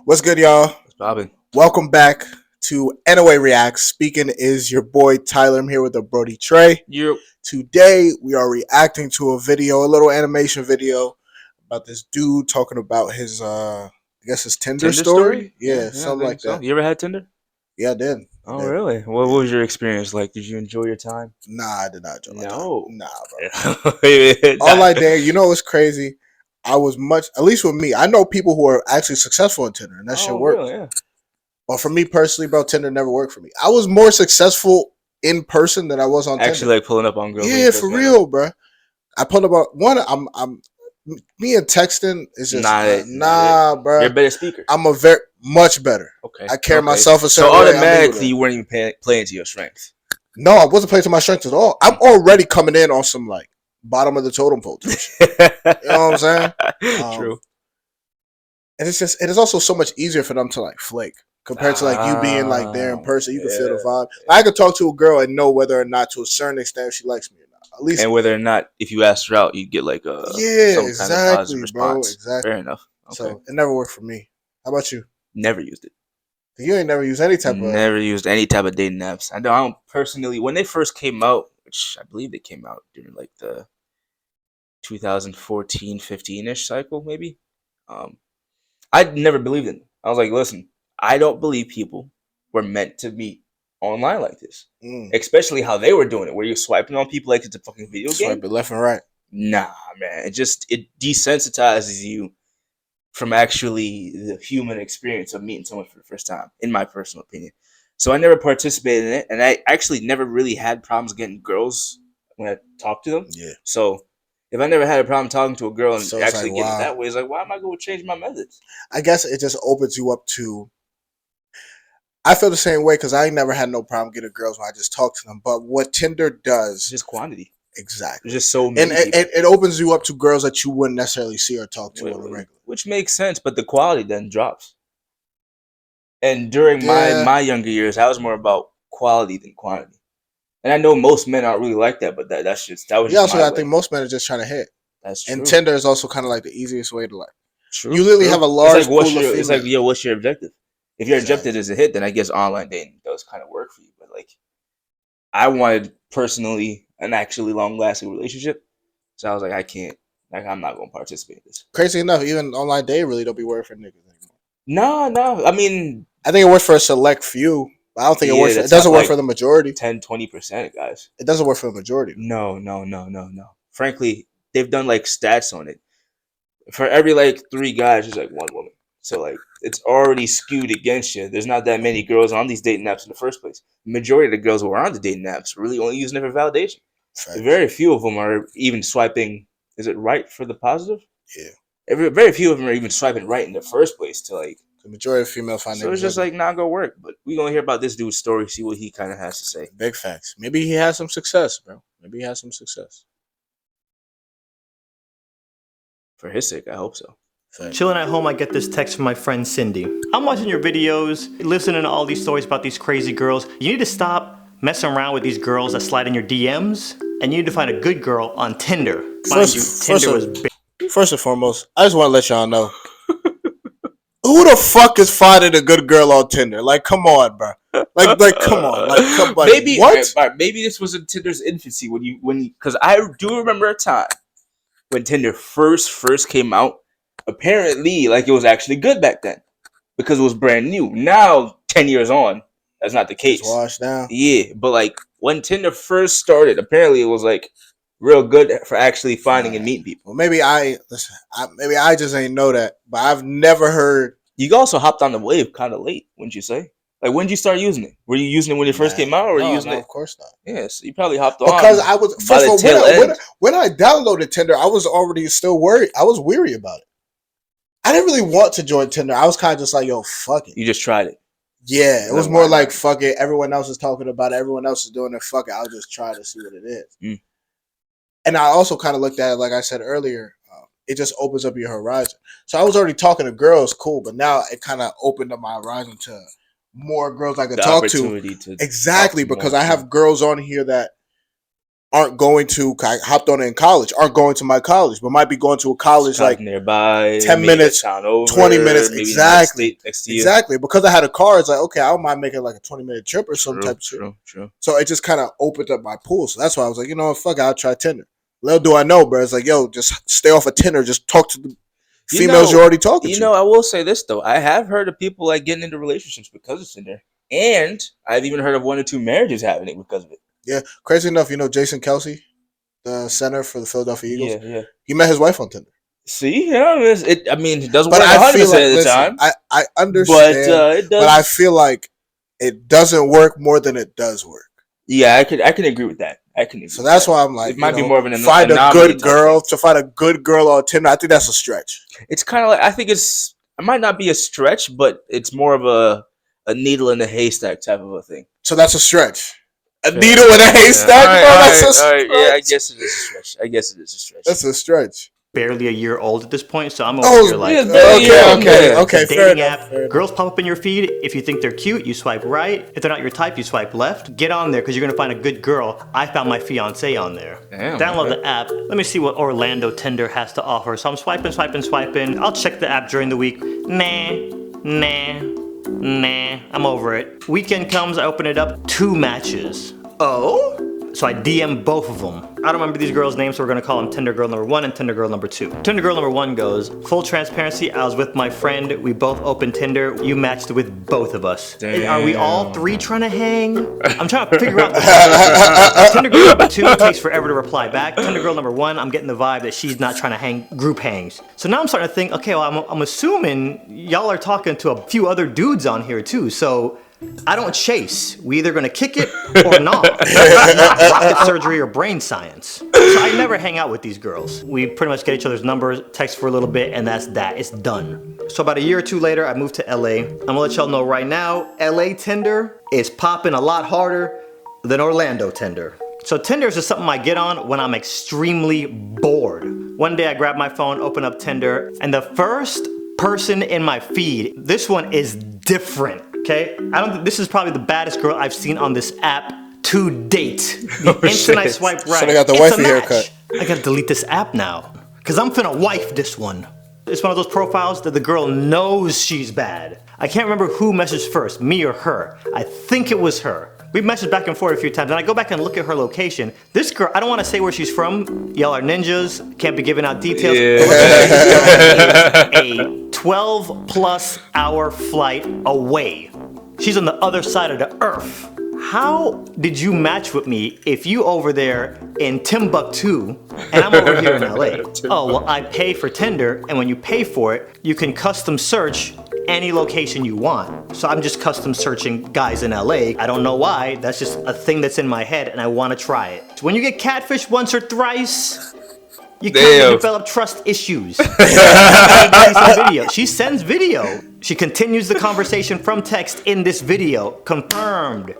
What's good, y'all? What's poppin'? Welcome back to NOA Reacts. Speaking is your boy Tyler. I'm here with the Brody Trey. You Today we are reacting to a little animation video about this dude talking about his I guess his Tinder story. Yeah, I something think like so. that. You ever had Tinder? Yeah, I did. Oh, really? What was your experience like? Did you enjoy your time? Nah, I did not enjoy my time. No. Nah, bro. Nah. All I did, you know what's crazy? I was at least with me, I know people who are actually successful on Tinder and that shit Oh, works. really? Yeah. But for me personally, bro, Tinder never worked for me. I was more successful in person than I was on Actually, Tinder. like pulling up on girls. When you Yeah, first for met real, bro. I pulled up one. I'm me and texting is them? just Not it. bro. You're a better speaker. I'm a very much better. Okay. I carry Okay. myself a So certain way. I'm able automatically, to. you weren't even playing to your strengths. No, I wasn't playing to my strengths at all. I'm already coming in on some like bottom of the totem pole type shit. You know what I'm saying? True. And it is also so much easier for them to like flake compared to like you being like there in person. You can feel the vibe. I could talk to a girl and know whether or not to a certain extent she likes me or not. At least, and whether or not if you asked her out, you'd get like some kind of positive response. Exactly. Fair enough. Okay. So it never worked for me. How about you? Never used it. You ain't never used any type of. Never used any type of dating apps. I don't personally. When they first came out, which I believe they came out during like the 2014, 15-ish cycle, maybe. Um, I never believed in them. I was like, listen, I don't believe people were meant to meet online like this. Especially how they were doing it, where you're swiping on people like it's a fucking video game. Swipe it left and right. Nah, man. It desensitizes you from actually the human experience of meeting someone for the first time, in my personal opinion. So I never participated in it, and I actually never really had problems getting girls when I talked to them. Yeah. So if I never had a problem talking to a girl and So actually like, getting wow. it that way, it's like, why am I going to change my methods? I guess it just opens you up to. I feel the same way because I ain't never had no problem getting girls when I just talk to them. But what Tinder does, It's just quantity. Exactly. There's just so many. And it opens you up to girls that you wouldn't necessarily see or talk to on a regular. Which makes sense, but the quality then drops. And during my younger years, I was more about quality than quantity. And I know most men aren't really like that, but that was just I think most men are just trying to hit. That's true. And Tinder is also kind of like the easiest way to like. True. You literally have a large pool of females. It's like, yo, what's your objective? If your objective is a hit, then I guess online dating does kind of work for you. But like, I wanted personally an actually long lasting relationship, so I was like, I can't. Like, I'm not gonna participate in this. Crazy enough, even online dating really don't be working for niggas anymore. No. I mean, I think it works for a select few. I don't think it works. It doesn't work for the majority. 10-20%, guys. It doesn't work for the majority. No. Frankly, they've done like stats on it. For every like 3 guys, there's like 1 woman. So like, it's already skewed against you. There's not that many girls on these dating apps in the first place. The majority of the girls who are on the dating apps really only using it for validation. Very few of them are even swiping. Is it right for the positive? Yeah. Very few of them are even swiping right in the first place to like. The majority of female find. So it's just like not gonna work. But we gonna hear about this dude's story, see what he kind of has to say. Big facts. Maybe he has some success, bro. Maybe he has some success. For his sake, I hope so. Chilling at home, I get this text from my friend Cindy. I'm watching your videos, listening to all these stories about these crazy girls. You need to stop messing around with these girls that slide in your DMs, and you need to find a good girl on Tinder. First and foremost, I just want to let y'all know. Who the fuck is finding a good girl on Tinder? Like, come on, bro. Like, come on. Like, maybe what? Maybe this was in Tinder's infancy because I do remember a time when Tinder first came out. Apparently, like, it was actually good back then because it was brand new. Now, 10 years on, that's not the case. It's washed down. Yeah, but like when Tinder first started, apparently it was like real good for actually finding and meeting people. Well, maybe I just ain't know that, but I've never heard. You also hopped on the wave kind of late, wouldn't you say? Like, when did you start using it? Were you using it when it first came out, or were you using it? Of course not. Yes, you probably hopped on because I was when I downloaded Tinder, I was already still worried. I was weary about it. I didn't really want to join Tinder. I was kind of just like, yo, fuck it. You just tried it. Yeah, it was more like, fuck it. Everyone else is talking about it. Everyone else is doing it. Fuck it. I'll just try to see what it is. And I also kind of looked at it, like I said earlier, it just opens up your horizon. So I was already talking to girls, cool, but now it kind of opened up my horizon to more girls I could talk to. Exactly, because I have girls on here that aren't going to. I hopped on it in college. Aren't going to my college, but might be going to a college like nearby, 10 minutes, town over, 20 minutes, maybe exactly, next to you. Exactly. Because I had a car, it's like okay, I don't mind making like a 20-minute trip or some type of shit. True. So it just kind of opened up my pool. So that's why I was like, you know what, fuck it, I'll try Tinder. Little do I know, bro. It's like, yo, just stay off of Tinder. Just talk to the females you're already talking to. You know, I will say this though. I have heard of people like getting into relationships because of Tinder, and I've even heard of 1 or 2 marriages happening because of it. Yeah, crazy enough, you know Jason Kelsey, the center for the Philadelphia Eagles. Yeah. He met his wife on Tinder. See, yeah, it doesn't But work I 100% feel like, of the time. I understand, it does. but I feel like it doesn't work more than it does work. Yeah, I can agree with that. So that's why I'm like, it might be more of an find a good girl. Thing. To find a good girl on Tinder, I think that's a stretch. It's kind of like, I think it might not be a stretch, but it's more of a needle in a haystack type of a thing. So that's a stretch. A needle in a haystack, bro. That's a stretch. Yeah, I guess it is a stretch. That's a stretch. Barely a year old at this point, so I'm over here like, okay, fair dating enough. app. Girls pop up in your feed. If you think they're cute, you swipe right. If they're not your type, you swipe left. Get on there because you're gonna find a good girl. I found my fiance on there. Damn, download the app. Let me see what Orlando Tinder has to offer. So I'm swiping. I'll check the app during the week. Nah, I'm over it. Weekend comes, I open it up, 2 matches. Oh? So I DM both of them. I don't remember these girls' names, so we're gonna call them Tinder girl number 1 and Tinder girl number 2. Tinder girl number 1 goes, full transparency, I was with my friend, we both opened Tinder, you matched with both of us. Damn. Are we all 3 trying to hang? I'm trying to figure out Tinder girl number 2 takes forever to reply back. Tinder girl number 1, I'm getting the vibe that she's not trying to hang group hangs. So now I'm starting to think, okay, well I'm assuming y'all are talking to a few other dudes on here too, so I don't chase. We either gonna kick it or not. Not rocket surgery or brain science. So I never hang out with these girls. We pretty much get each other's numbers, text for a little bit, and that's that. It's done. So about a year or 2 later, I moved to LA. I'm gonna let y'all know right now, LA Tinder is popping a lot harder than Orlando Tinder. So Tinder is just something I get on when I'm extremely bored. One day I grab my phone, open up Tinder, and the first person in my feed, this one is different. Okay, this is probably the baddest girl I've seen on this app to date. The instant I swipe right, so they got the wifey haircut. I gotta delete this app now, cause I'm finna wife this one. It's one of those profiles that the girl knows she's bad. I can't remember who messaged first, me or her. I think it was her. We've messaged back and forth a few times, and I go back and look at her location. This girl, I don't want to say where she's from. Y'all are ninjas, can't be giving out details. Yeah. A 12+ hour flight away. She's on the other side of the earth. How did you match with me if you over there in Timbuktu and I'm over here in LA? Oh, well, I pay for Tinder, and when you pay for it, you can custom search any location you want. So I'm just custom searching guys in LA. I don't know why, that's just a thing that's in my head and I want to try it. When you get catfished once or thrice, you kind of develop trust issues. She sends video. She continues the conversation from text in this video. Confirmed.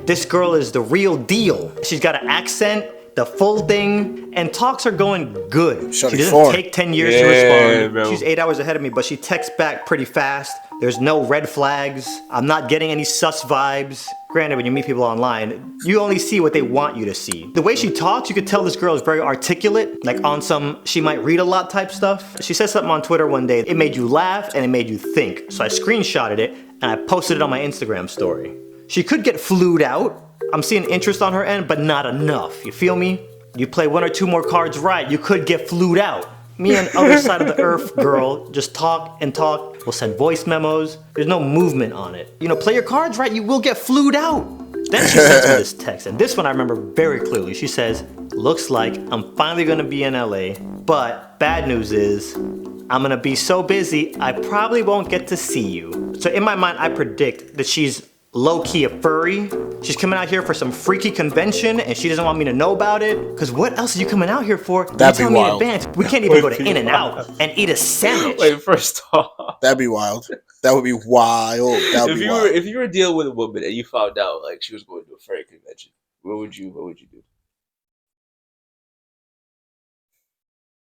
This girl is the real deal. She's got an accent, the full thing, and talks are going good. She doesn't take 10 years to respond. Bro. She's 8 hours ahead of me, but she texts back pretty fast. There's no red flags. I'm not getting any sus vibes. Granted, when you meet people online, you only see what they want you to see. The way she talks, you could tell this girl is very articulate, like on some she might read a lot type stuff. She said something on Twitter one day, it made you laugh and it made you think. So I screenshotted it and I posted it on my Instagram story. She could get flued out. I'm seeing interest on her end, but not enough. You feel me? You play 1 or 2 more cards right, you could get flued out. Me and other side of the earth girl just talk and talk. We'll send voice memos. There's no movement on it. You know, play your cards right, you will get flued out. Then she sends me this text, and this one I remember very clearly. She says, looks like I'm finally gonna be in LA, but bad news is, I'm gonna be so busy, I probably won't get to see you. So in my mind, I predict that she's low-key a furry. She's coming out here for some freaky convention and she doesn't want me to know about it. Cause what else are you coming out here for? That'd be wild. Me in advance. We can't even go to In-N-Out and eat a sandwich. Wait, first off, that'd be wild. That would be wild. If you were dealing with a woman and you found out like she was going to a furry convention, what would you do?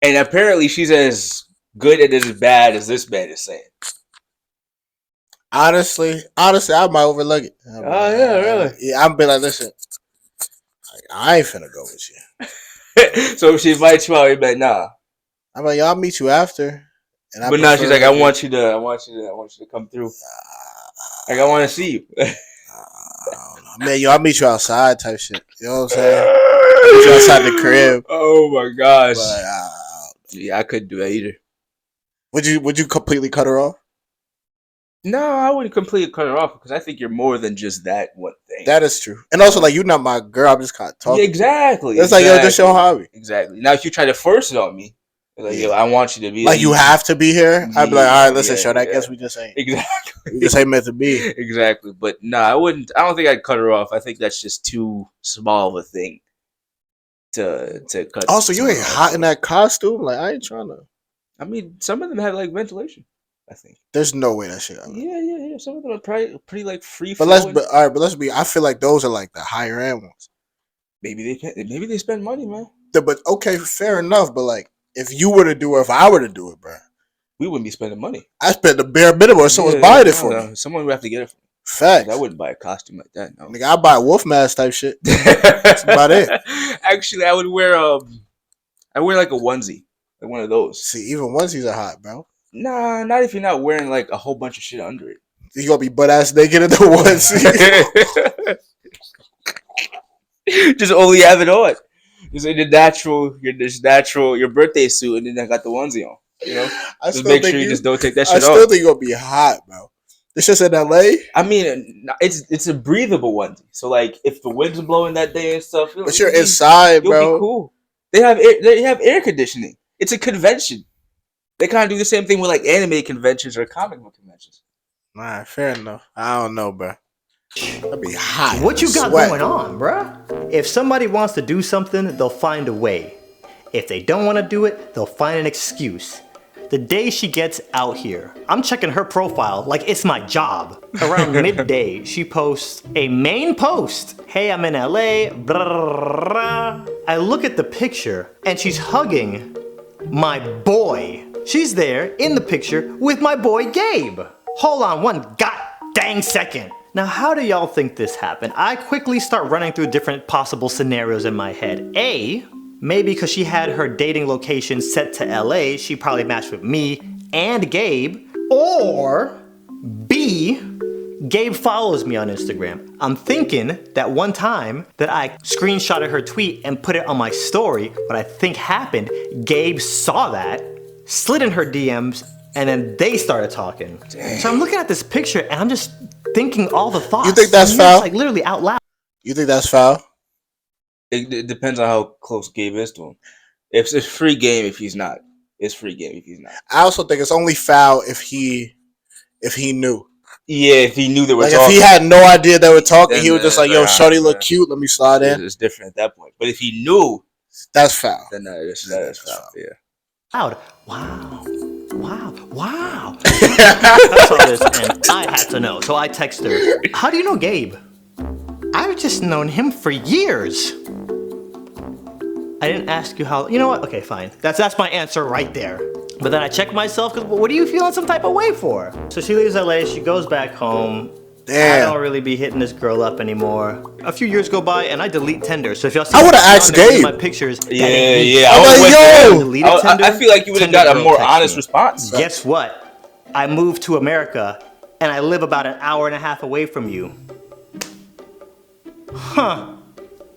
And apparently she's as good and as bad as this man is saying. Honestly, I might overlook it. Yeah, really? Yeah, I'd be like, listen, I ain't finna go with you. So if she invites you out, you're like, nah. I'm like, y'all meet you after. And but now she's like, I want you to come through. Like, I want to see you. Man, yo, I'll meet you outside type shit. You know what I'm saying? I'll meet you outside the crib. Oh my gosh. But, yeah, I couldn't do that either. Would you completely cut her off? No, I wouldn't completely cut her off because I think you're more than just that one thing. That is true. And also, like, you're not my girl. I'm just kind of talking. Yeah, exactly. It's like, yo, just your hobby. Exactly. Now, if you try to force it on me, like, yo, I want you to be like you have to be here. I'd be like, all right, listen, Sean, I guess we just ain't. Exactly. We just ain't meant to be. Exactly. But no, I wouldn't. I don't think I'd cut her off. I think that's just too small of a thing to cut. Also, you ain't hot in that costume. Like, I ain't trying to. I mean, some of them have like ventilation. I think there's no way that shit. Yeah. Some of them are pretty like free. But let's be. I feel like those are like the higher end ones. Maybe they spend money, man. But okay, fair enough. But like, if you were to do it, if I were to do it, bro, we wouldn't be spending money. I spent the bare minimum, or someone's buying it for me. Someone would have to get it for me. Facts. I wouldn't buy a costume like that. No. Nigga, I buy a wolf mask type shit. That's about it. Actually, I would wear like a onesie, like one of those. See, even onesies are hot, bro. Nah, not if you're not wearing like a whole bunch of shit under it. You gonna be butt ass naked in the onesie. Just only have it on. Just in your birthday suit, and then I got the onesie on. You know, just make sure you just don't take that shit off. I still think you're gonna be hot, bro. It's just in LA. I mean, it's a breathable onesie. So like, if the wind's blowing that day and stuff, but you're inside, bro. You'll be cool. They have air conditioning. It's a convention. They kind of do the same thing with like anime conventions or comic book conventions. Nah, fair enough. I don't know, bro. That'd be hot. What you got going on, bruh? If somebody wants to do something, they'll find a way. If they don't want to do it, they'll find an excuse. The day she gets out here, I'm checking her profile like it's my job. Around midday, she posts a main post. Hey, I'm in LA, blah, blah, blah. I look at the picture and she's hugging my boy. She's there in the picture with my boy Gabe. Hold on one god dang second. Now, how do y'all think this happened? I quickly start running through different possible scenarios in my head. A, maybe because she had her dating location set to LA, she probably matched with me and Gabe. Or B, Gabe follows me on Instagram. I'm thinking that one time that I screenshotted her tweet and put it on my story, what I think happened, Gabe saw that, slid in her DMs, and then they started talking. Dang. So I'm looking at this picture and I'm just thinking all the thoughts. You think that's foul? Like literally out loud. You think that's foul? It depends on how close Gabe is to him. If it's free game, if he's not, it's free game if he's not. I also think it's only foul if he knew. Yeah, if he knew they were like talking. If he had no idea they were talking, then, he was just like, "Yo, shorty look cute. Let me slide in." It's different at that point. But if he knew, that's foul. Then that is foul. Yeah. Loud. Wow. I saw this and I had to know, so I texted her. How do you know Gabe? I've just known him for years. I didn't ask you how. You know what? Okay, fine. That's my answer right there. But then I checked myself because what are you feeling some type of way for? So she leaves LA. She goes back home. Damn. I don't really be hitting this girl up anymore. A few years go by and I delete Tinder. So if y'all see I would have asked Gabe my pictures, yeah. I feel like you would have got a more honest response. Guess what? I moved to America and I live about an hour and a half away from you. Huh.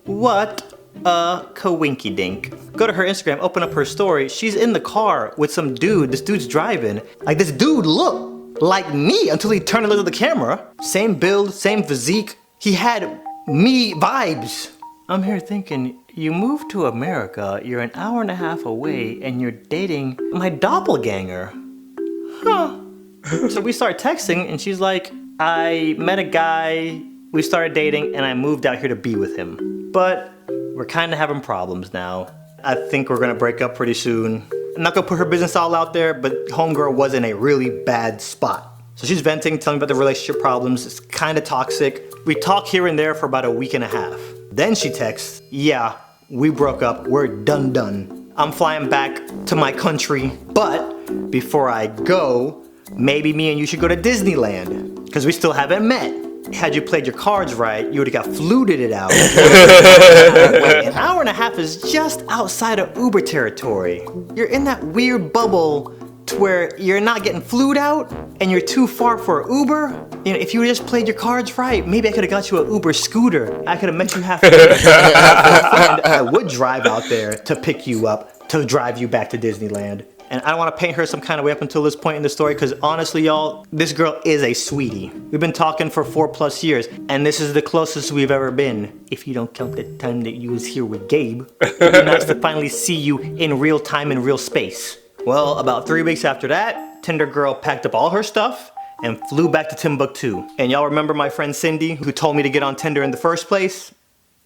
What a coinky dink. Go to her Instagram, open up her story. She's in the car with some dude. This dude's driving. Like, this dude looked like me until he turned a little to the camera. Same build, same physique. He had me vibes. I'm here thinking, you moved to America, you're an hour and a half away, and you're dating my doppelganger. Huh. So we start texting, and she's like, I met a guy, we started dating, and I moved out here to be with him. But we're kind of having problems now. I think we're gonna break up pretty soon. I'm not gonna put her business all out there, but homegirl was in a really bad spot. So she's venting, telling me about the relationship problems. It's kind of toxic. We talk here and there for about a week and a half. Then she texts, yeah, we broke up, we're done. I'm flying back to my country, but before I go, maybe me and you should go to Disneyland, because we still haven't met. had you played your cards right, you would have got fluted it out. Wait, an hour and a half is just outside of Uber territory. You're in that weird bubble to where you're not getting flued out and you're too far for Uber. You know, if you just played your cards right, maybe I could have got you an Uber scooter. I could have met you halfway. I would drive out there to pick you up, to drive you back to Disneyland. And I don't want to paint her some kind of way up until this point in the story, because honestly, y'all, this girl is a sweetie. We've been talking for 4+ years, and this is the closest we've ever been. If you don't count the time that you was here with Gabe. It'd be nice to finally see you in real time and real space. Well, about 3 weeks after that, Tinder girl packed up all her stuff and flew back to Timbuktu. And y'all remember my friend Cindy, who told me to get on Tinder in the first place?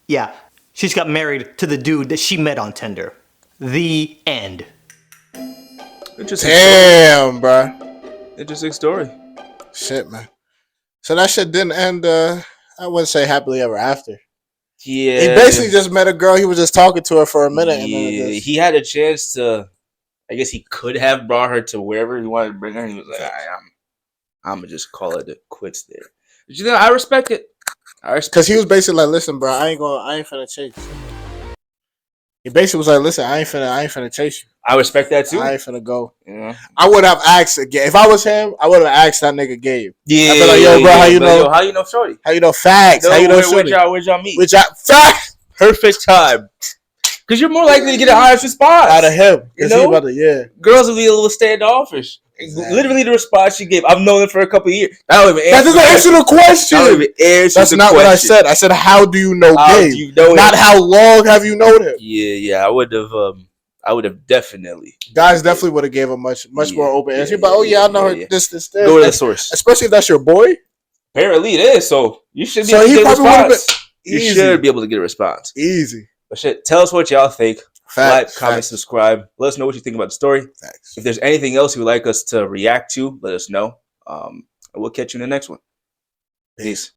Yeah, she's got married to the dude that she met on Tinder. The end. Interesting. Damn, bro. Interesting story. Shit, man. So that shit didn't end, I wouldn't say happily ever after. Yeah. He basically just met a girl. He was just talking to her for a minute. Yeah, And then he had a chance to. I guess he could have brought her to wherever he wanted to bring her. He was like, I'm gonna just call it quits there. But you know, I respect it. Because he was basically like, listen, bro, I ain't finna chase you. He basically was like, listen, I ain't finna chase you. I respect that too. I ain't finna go. Yeah. I would have asked again. If I was him, I would have asked that nigga Gabe. Yeah. I'd be like, yo, bro, how you know? Yo, how you know Shorty? How you know facts? No, how you know where'd Shorty? y'all meet? Facts. Perfect time. Because you're more likely to get an honest response Out of him. You know? Girls will be a little standoffish. Exactly. Literally the response she gave. I've known him for a couple of years. That doesn't answer the question. That's not what I said. I said, how do you know Gabe? You know not him. How long have you known him? Yeah. I would have definitely. Guys definitely would have gave a much more open answer. But I know her. This. Go to the source. Especially if that's your boy. Apparently it is. So you should be able to get a response. You should be able to get a response. Easy. But shit, tell us what y'all think. Facts, like, comment, subscribe. Let us know what you think about the story. Facts. If there's anything else you would like us to react to, let us know. And we'll catch you in the next one. Peace.